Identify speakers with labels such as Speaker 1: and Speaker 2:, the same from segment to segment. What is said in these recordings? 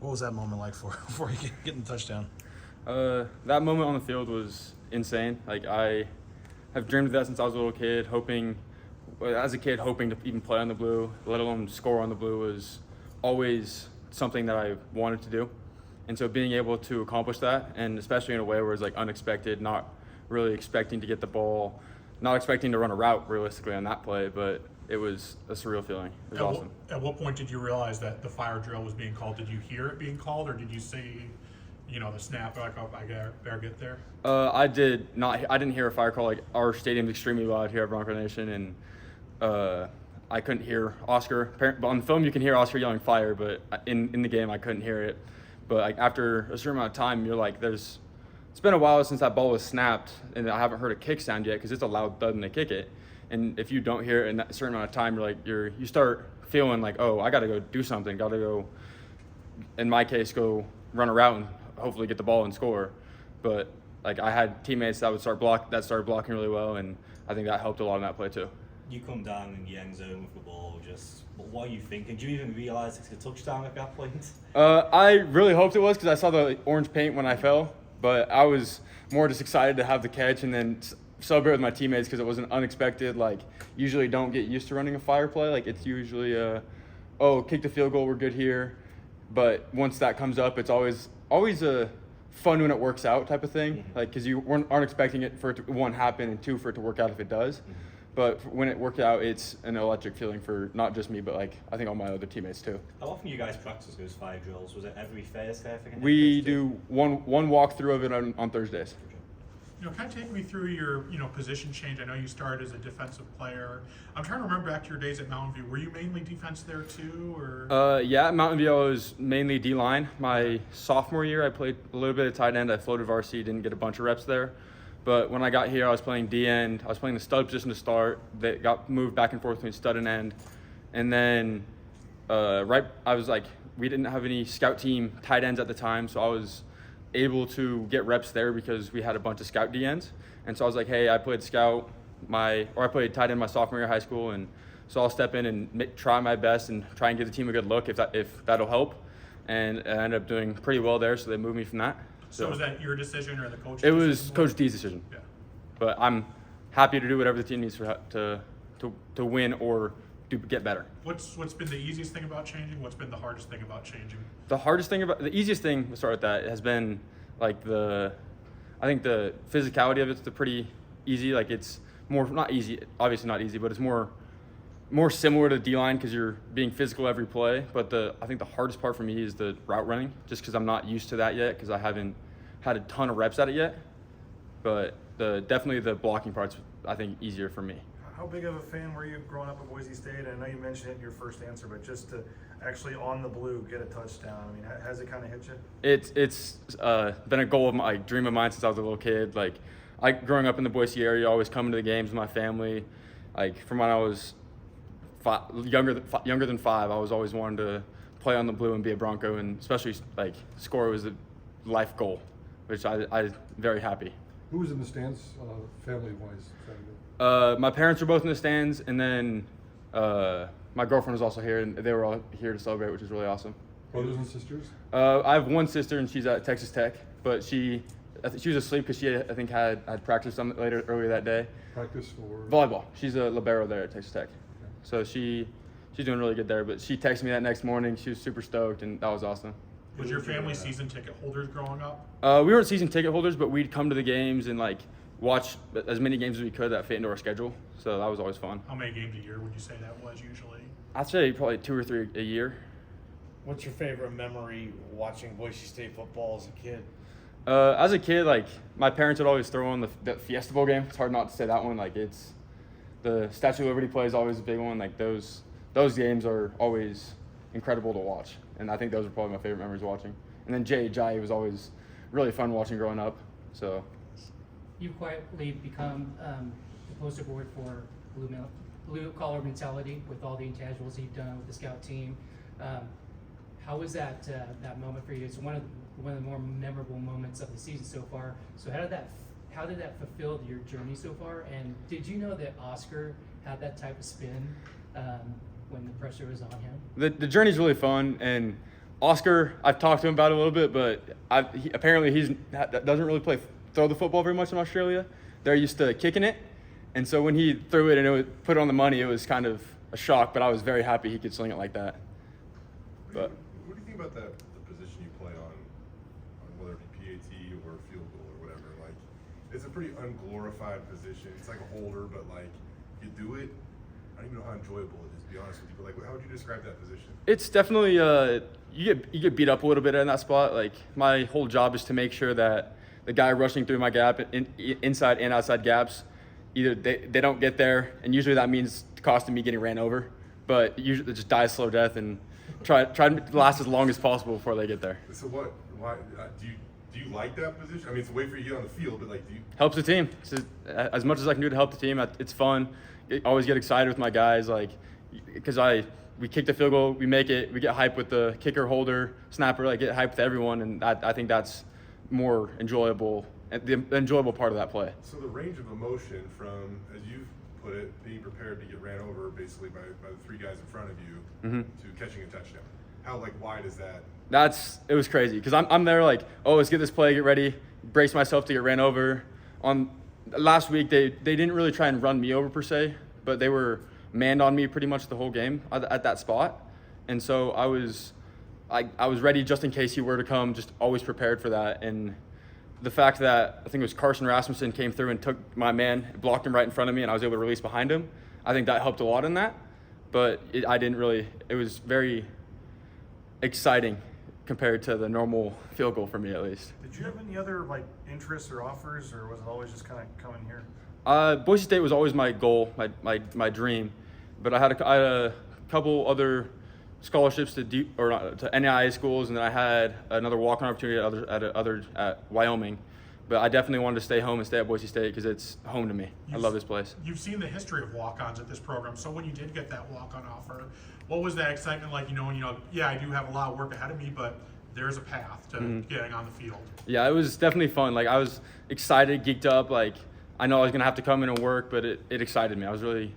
Speaker 1: What was that moment like before you getting the touchdown?
Speaker 2: That moment on the field was insane. Like, I have dreamed of that since I was a little kid, hoping to even play on the blue, let alone score on the blue, was always something that I wanted to do. And so being able to accomplish that, and especially in a way where it's like unexpected, not really expecting to get the ball, not expecting to run a route realistically on that play, but it was a surreal feeling. It was awesome.
Speaker 3: At what point did you realize that the fire drill was being called? Did you hear it being called, or did you see, the snap, like, oh, I better get there?
Speaker 2: I didn't hear a fire call. Like, our stadium's extremely loud here at Bronco Nation, and I couldn't hear Oscar. But on film, you can hear Oscar yelling fire, but in the game, I couldn't hear it. But like, after a certain amount of time, you're like, it's been a while since that ball was snapped, and I haven't heard a kick sound yet because it's a loud thud when they kick it. And if you don't hear it in a certain amount of time, you start feeling like, oh, I got to go do something. Got to go, in my case, go run a route and hopefully get the ball and score. But like, I had teammates that started blocking really well, and I think that helped a lot in that play too.
Speaker 4: You come down in the end zone with the ball, what are you thinking? Do you even realize it's a touchdown at that point?
Speaker 2: I really hoped it was because I saw the orange paint when I fell, but I was more just excited to have the catch and then celebrate with my teammates because it was an unexpected, like, usually don't get used to running a fire play. Like, it's usually kick the field goal, we're good here. But once that comes up, it's always a fun when it works out type of thing.
Speaker 4: Mm-hmm.
Speaker 2: Like, because you aren't expecting it for it to, one, happen, and two, for it to work out if it does. Mm-hmm. But when it worked out, it's an electric feeling for not just me, but like, I think all my other teammates too.
Speaker 4: How often you guys practice those fire drills? Was it every Thursday?
Speaker 2: We do one walkthrough of it on Thursdays.
Speaker 3: Kind of take me through your, position change. I know you started as a defensive player. I'm trying to remember back to your days at Mountain View. Were you mainly defense there too, or?
Speaker 2: Yeah, at Mountain View I was mainly D-line. My sophomore year, I played a little bit of tight end. I floated varsity, didn't get a bunch of reps there. But when I got here, I was playing D-end. I was playing the stud position to start. That got moved back and forth between stud and end. And then we didn't have any scout team tight ends at the time, so I was able to get reps there because we had a bunch of scout D-ends. And so I was like, hey, I played I played tight end my sophomore year of high school, and so I'll step in and try my best and try and give the team a good look if that'll help. And I ended up doing pretty well there, so they moved me from that.
Speaker 3: So was that your decision or the coach's
Speaker 2: decision?
Speaker 3: It
Speaker 2: was Coach D's decision.
Speaker 3: Yeah.
Speaker 2: But I'm happy to do whatever the team needs to win or get better.
Speaker 3: What's been the easiest thing about changing? What's been the hardest thing about changing?
Speaker 2: The easiest thing, we'll start with that, has been like I think the physicality of it's pretty easy. Like, it's more, not easy, obviously not easy, but it's more similar to D-line because you're being physical every play. But I think the hardest part for me is the route running, just because I'm not used to that yet because I haven't had a ton of reps at it yet. But definitely the blocking part's, I think, easier for me.
Speaker 5: How big of a fan were you growing up at Boise State? I know you mentioned it in your first answer, but just to actually on the blue get a touchdown, I mean, has it kind of hit you?
Speaker 2: It's been a goal of my dream of mine since I was a little kid. Like, growing up in the Boise area, always coming to the games with my family. Like, from when I was younger than 5, I was always wanting to play on the blue and be a Bronco, and especially like score was a life goal, which I'm very happy.
Speaker 6: Who was in the stands, family-wise?
Speaker 2: My parents were both in the stands, and then my girlfriend was also here, and they were all here to celebrate, which is really awesome.
Speaker 6: Brothers and sisters?
Speaker 2: I have one sister, and she's at Texas Tech, but she was asleep because she, I think, had practice earlier that day.
Speaker 6: Practice for?
Speaker 2: Volleyball. She's a libero there at Texas Tech. Okay. So she's doing really good there, but she texted me that next morning. She was super stoked, and that was awesome.
Speaker 3: Was your family season ticket holders growing up?
Speaker 2: We weren't season ticket holders, but we'd come to the games and like watch as many games as we could that fit into our schedule. So that was always fun.
Speaker 3: How many games a year would you say that was usually?
Speaker 2: I'd say probably 2 or 3 a year.
Speaker 7: What's your favorite memory watching Boise State football as a kid?
Speaker 2: As a kid, like, my parents would always throw on the Fiesta Bowl game. It's hard not to say that one. Like, it's the Statue of Liberty play is always a big one. Like, those games are always incredible to watch, and I think those are probably my favorite memories watching. And then Jai was always really fun watching growing up. So
Speaker 8: you've quietly become the poster board for blue collar mentality with all the intangibles you've done with the scout team. How was that moment for you? It's one of the more memorable moments of the season so far. So how did that fulfill your journey so far? And did you know that Oscar had that type of spin when the pressure was on him?
Speaker 2: The journey's really fun, and Oscar, I've talked to him about it a little bit, but apparently he doesn't really throw the football very much in Australia. They're used to kicking it, and so when he threw it and put it on the money, it was kind of a shock. But I was very happy he could sling it like that. But
Speaker 9: what do you think about the position you play on whether it be PAT or field goal or whatever? Like, it's a pretty unglorified position. It's like a holder, but like you do it. I don't even know how enjoyable it is, to be honest with you. But like, how would you describe that position?
Speaker 2: it's definitely you get beat up a little bit in that spot. Like my whole job is to make sure that the guy rushing through my gap, inside and outside gaps, either they don't get there, and usually that means costing me getting ran over. But usually just die a slow death and try to last as long as possible before they get there.
Speaker 9: So why do you like that position? I mean, it's a way for you to get on the field, but like, do you?
Speaker 2: Helps the team. As much as I can do to help the team, it's fun. I always get excited with my guys, like, because we kick the field goal, we make it, we get hyped with the kicker, holder, snapper, like get hyped with everyone, and I think that's more enjoyable, the enjoyable part of that play.
Speaker 9: So the range of emotion from, as you've put it, being prepared to get ran over basically by the three guys in front of you to catching a touchdown. How wide is that?
Speaker 2: It was crazy because I'm there like, oh, let's get this play, get ready, brace myself to get ran over. On last week, they didn't really try and run me over per se, but they were manned on me pretty much the whole game at that spot, and so I was ready just in case he were to come, just always prepared for that. And the fact that I think it was Carson Rasmussen came through and took my man, blocked him right in front of me, and I was able to release behind him, I think that helped a lot in that. But it was very exciting compared to the normal field goal for me, at least.
Speaker 5: Did you have any other like interests or offers, or was it always just kind of coming here?
Speaker 2: Boise State was always my goal, my dream, but I had a couple other scholarships to NAIA schools, and then I had another walk-on opportunity at Wyoming. But I definitely wanted to stay home and stay at Boise State because it's home to me. I love this place.
Speaker 3: You've seen the history of walk-ons at this program, so when you did get that walk-on offer, what was that excitement like? Yeah, I do have a lot of work ahead of me, but there's a path to getting on the field.
Speaker 2: Yeah, it was definitely fun. Like I was excited, geeked up. Like I know I was gonna have to come in and work, but it excited me. I was really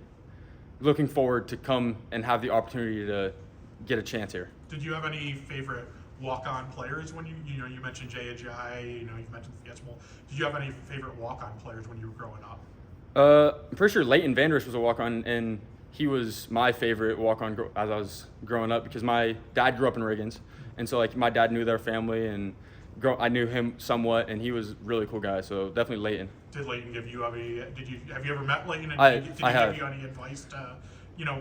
Speaker 2: looking forward to come and have the opportunity to get a chance here.
Speaker 3: Did you have any favorite walk-on players when you mentioned Jay Ajayi, you've mentioned Fiesmal. Did you have any favorite walk-on players when you were growing up?
Speaker 2: I'm pretty sure Leighton Vanders was a walk-on, and he was my favorite walk-on as I was growing up because my dad grew up in Riggins, and so like my dad knew their family, and I knew him somewhat, and he was a really cool guy. So definitely Leighton.
Speaker 3: Did Leighton give you have you ever met Leighton? And did he
Speaker 2: have.
Speaker 3: give you any advice to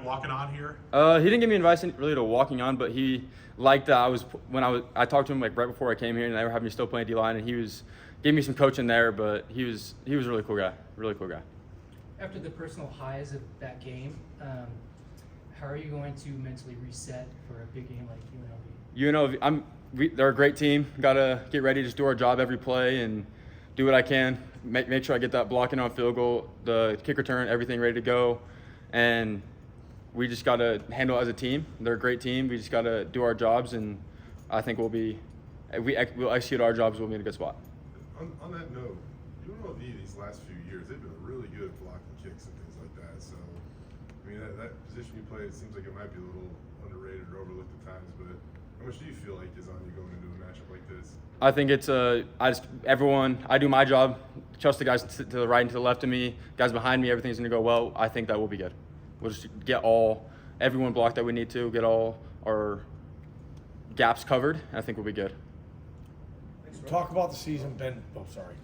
Speaker 3: walking on here?
Speaker 2: He didn't give me advice really to walking on, but he liked that I talked to him like right before I came here, and they were having me still playing D-line, and he gave me some coaching there, but he was a really cool guy.
Speaker 8: After the personal highs of that game, how are you going to mentally reset for a big game like UNLV?
Speaker 2: UNLV, they're a great team. Got to get ready, just do our job every play and do what I can. Make sure I get that blocking on field goal, the kick return, everything ready to go. And we just got to handle it as a team. They're a great team. We just got to do our jobs, and I think we'll execute our jobs, we'll be in a good spot.
Speaker 9: On that note, UNLV these last few years, they've been really good at blocking kicks and things like that. So, I mean, that position you play, it seems like it might be a little underrated or overlooked at times, but how much do you feel like is on you going into a matchup like this?
Speaker 2: I think it's I do my job, trust the guys to the right and to the left of me, guys behind me, everything's going to go well. I think that will be good. We'll just get everyone blocked that we need to, get all our gaps covered, and I think we'll be good.
Speaker 7: Talk about the season, Ben. Oh, sorry.